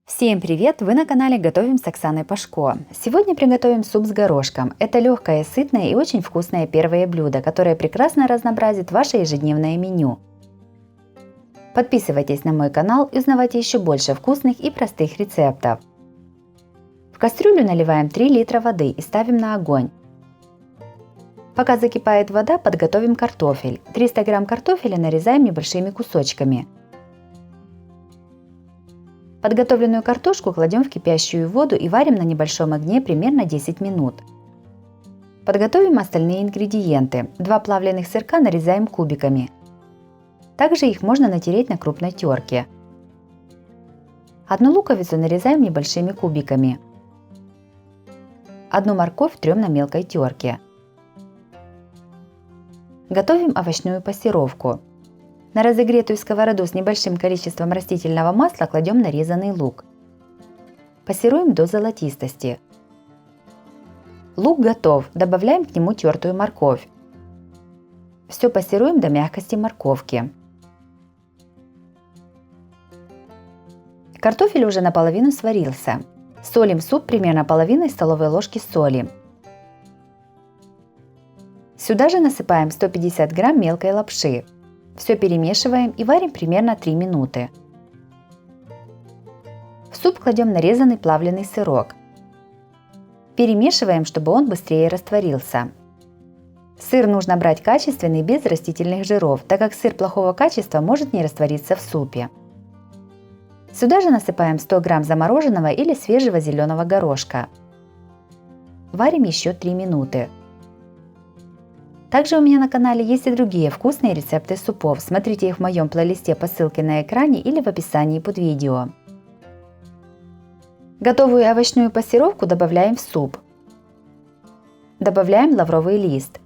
Всем привет! Вы на канале Готовим с Оксаной Пашко. Сегодня приготовим суп с горошком. Это легкое, сытное и очень вкусное первое блюдо, которое прекрасно разнообразит ваше ежедневное меню. Подписывайтесь на мой канал и узнавайте еще больше вкусных и простых рецептов. В кастрюлю наливаем 3 литра воды и ставим на огонь. Пока закипает вода, подготовим картофель. 300 грамм картофеля нарезаем небольшими кусочками. Подготовленную картошку кладем в кипящую воду и варим на небольшом огне примерно 10 минут. Подготовим остальные ингредиенты. 2 плавленых сырка нарезаем кубиками. Также их можно натереть на крупной терке. 1 луковицу нарезаем небольшими кубиками. 1 морковь трем на мелкой терке. Готовим овощную пассировку. На разогретую сковороду с небольшим количеством растительного масла кладем нарезанный лук. Пассируем до золотистости. Лук готов, добавляем к нему тертую морковь. Все пассируем до мягкости морковки. Картофель уже наполовину сварился. Солим суп примерно половиной столовой ложки соли. Сюда же насыпаем 150 грамм мелкой лапши. Все перемешиваем и варим примерно 3 минуты. В суп кладем нарезанный плавленый сырок. Перемешиваем, чтобы он быстрее растворился. Сыр нужно брать качественный, без растительных жиров, так как сыр плохого качества может не раствориться в супе. Сюда же насыпаем 100 грамм замороженного или свежего зеленого горошка. Варим еще 3 минуты. Также у меня на канале есть и другие вкусные рецепты супов. Смотрите их в моем плейлисте по ссылке на экране или в описании под видео. Готовую овощную пассировку добавляем в суп. Добавляем лавровый лист.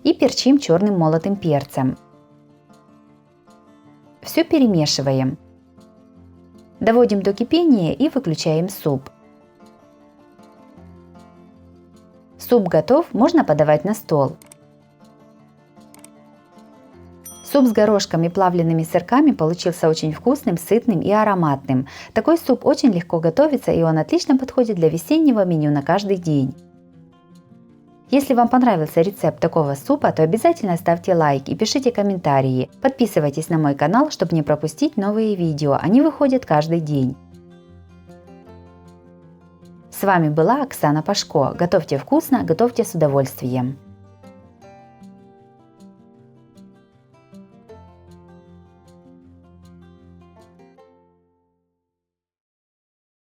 И перчим черным молотым перцем. Все перемешиваем. Доводим до кипения и выключаем суп. Суп готов, можно подавать на стол. Суп с горошком и плавленными сырками получился очень вкусным, сытным и ароматным. Такой суп очень легко готовится, и он отлично подходит для весеннего меню на каждый день. Если вам понравился рецепт такого супа, то обязательно ставьте лайк и пишите комментарии. Подписывайтесь на мой канал, чтобы не пропустить новые видео, они выходят каждый день. С вами была Оксана Пашко. Готовьте вкусно, готовьте с удовольствием.